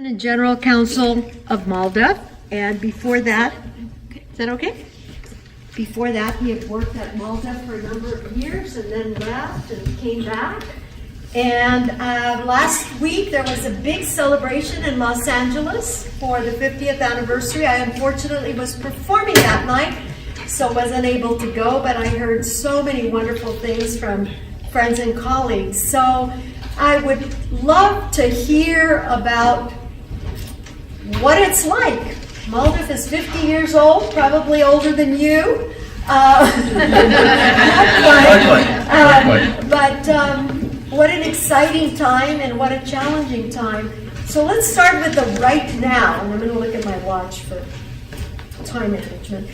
And General Counsel of Malta, and before that, is that okay? Before that, he had worked at Malta for a number of years and then left and came back. And last week there was a big celebration in Los Angeles for the 50th anniversary. I unfortunately was performing that night, so wasn't able to go, but I heard so many wonderful things from friends and colleagues. So I would love to hear about what it's like. Maldiv is 50 years old, probably older than you. Not quite. But what an exciting time and what a challenging time. So let's start with the right now. And I'm going to look at my watch for time management.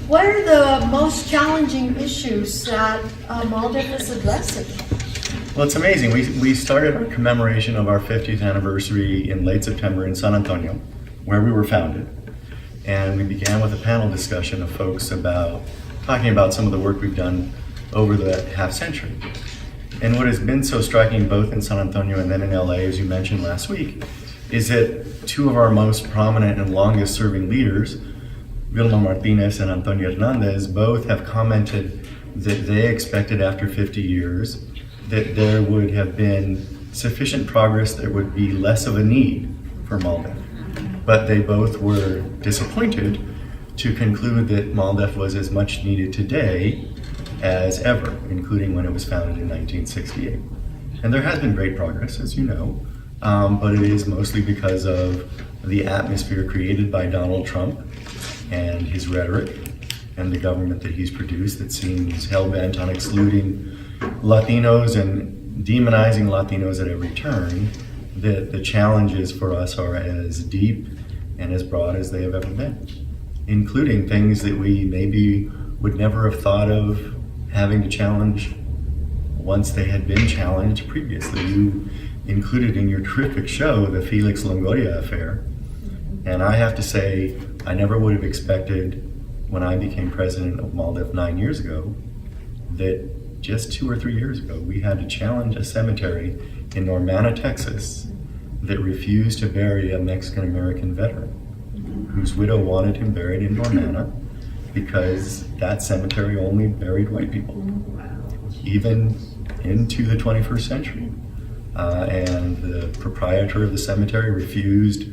What are the most challenging issues that Maldiv is addressing? Well, it's amazing. We started our commemoration of our 50th anniversary in late September in San Antonio, where we were founded. And we began with a panel discussion of folks talking about some of the work we've done over the half century. And what has been so striking both in San Antonio and then in LA, as you mentioned last week, is that two of our most prominent and longest serving leaders, Vilma Martinez and Antonio Hernandez, both have commented that they expected after 50 years that there would have been sufficient progress, there would be less of a need for Maldiv. But they both were disappointed to conclude that Maldiv was as much needed today as ever, including when it was founded in 1968. And there has been great progress, as you know, but it is mostly because of the atmosphere created by Donald Trump and his rhetoric and the government that he's produced that seems hell-bent on excluding Latinos and demonizing Latinos at every turn, that the challenges for us are as deep and as broad as they have ever been, including things that we maybe would never have thought of having to challenge once they had been challenged previously. You included in your terrific show the Felix Longoria affair, and I have to say, I never would have expected when I became president of Maldiv 9 years ago that just 2 or 3 years ago we had to challenge a cemetery in Normanna, Texas that refused to bury a Mexican-American veteran whose widow wanted him buried in Normanna because that cemetery only buried white people, even into the 21st century. And the proprietor of the cemetery refused,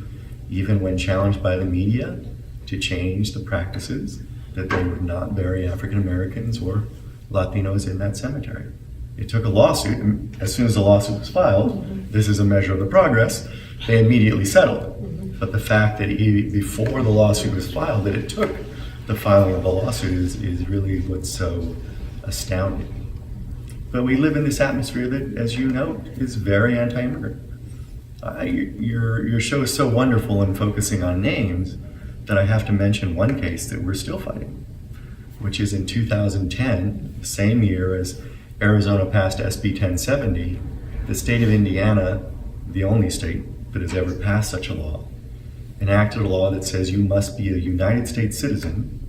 even when challenged by the media, to change the practices that they would not bury African Americans or Latinos in that cemetery. It took a lawsuit, and as soon as the lawsuit was filed, this is a measure of the progress, they immediately settled. But the fact that before the lawsuit was filed, that it took the filing of the lawsuit is really what's so astounding. But we live in this atmosphere that, as you know, is very anti-immigrant. Your show is so wonderful in focusing on names that I have to mention one case that we're still fighting, which is in 2010, the same year as Arizona passed SB 1070, the state of Indiana, the only state that has ever passed such a law, enacted a law that says you must be a United States citizen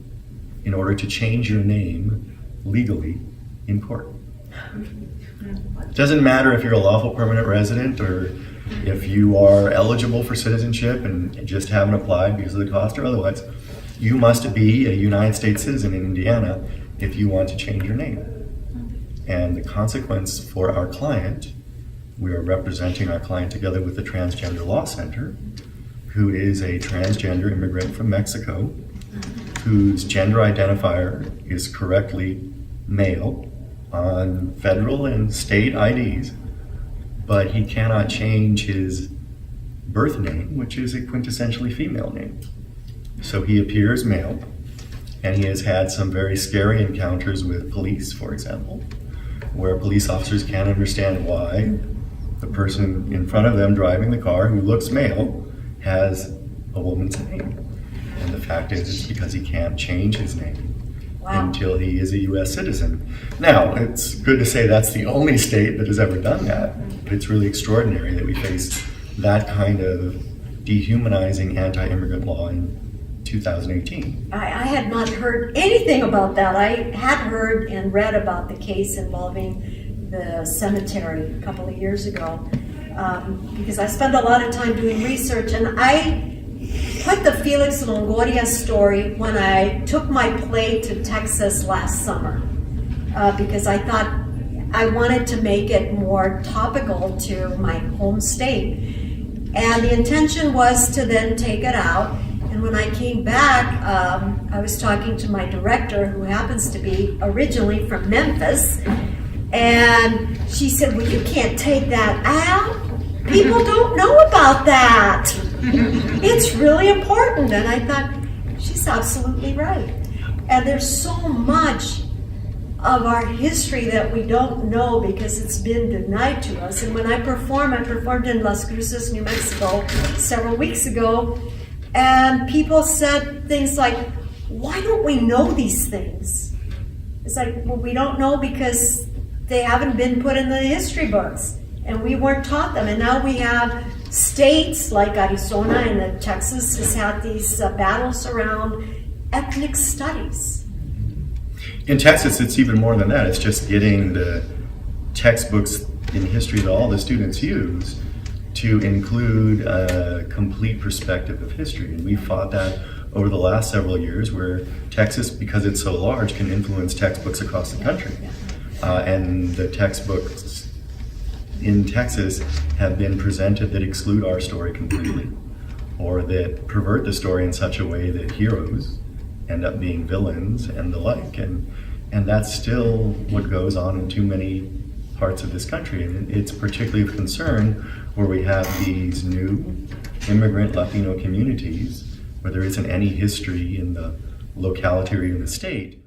in order to change your name legally in court. It doesn't matter if you're a lawful permanent resident or if you are eligible for citizenship and just haven't applied because of the cost or otherwise. You must be a United States citizen in Indiana if you want to change your name. And the consequence for our client, we are representing our client together with the Transgender Law Center, who is a transgender immigrant from Mexico, whose gender identifier is correctly male on federal and state IDs, but he cannot change his birth name, which is a quintessentially female name. So he appears male, and he has had some very scary encounters with police, for example, where police officers can't understand why the person in front of them driving the car who looks male has a woman's name. And the fact is, it's because he can't change his name until he is a U.S. citizen. Now, it's good to say that's the only state that has ever done that, but it's really extraordinary that we face that kind of dehumanizing anti-immigrant law in 2018. I had not heard anything about that. I had heard and read about the case involving the cemetery a couple of years ago. because I spend a lot of time doing research, and I put the Felix Longoria story when I took my play to Texas last summer, because I thought I wanted to make it more topical to my home state. And the intention was to then take it out. And when I came back, I was talking to my director, who happens to be originally from Memphis, and she said, well, you can't take that out. People don't know about that. It's really important. And I thought, she's absolutely right. And there's so much of our history that we don't know because it's been denied to us. And when I performed in Las Cruces, New Mexico, several weeks ago, and people said things like, why don't we know these things? It's like, well, we don't know because they haven't been put in the history books, and we weren't taught them. And now we have states like Arizona and Texas has had these battles around ethnic studies. In Texas, it's even more than that. It's just getting the textbooks in history that all the students use to include a complete perspective of history. And we fought that over the last several years, where Texas, because it's so large, can influence textbooks across the country. And the textbooks in Texas have been presented that exclude our story completely, or that pervert the story in such a way that heroes end up being villains and the like. And that's still what goes on in too many parts of this country. And it's particularly of concern where we have these new immigrant Latino communities where there isn't any history in the locality or in the state.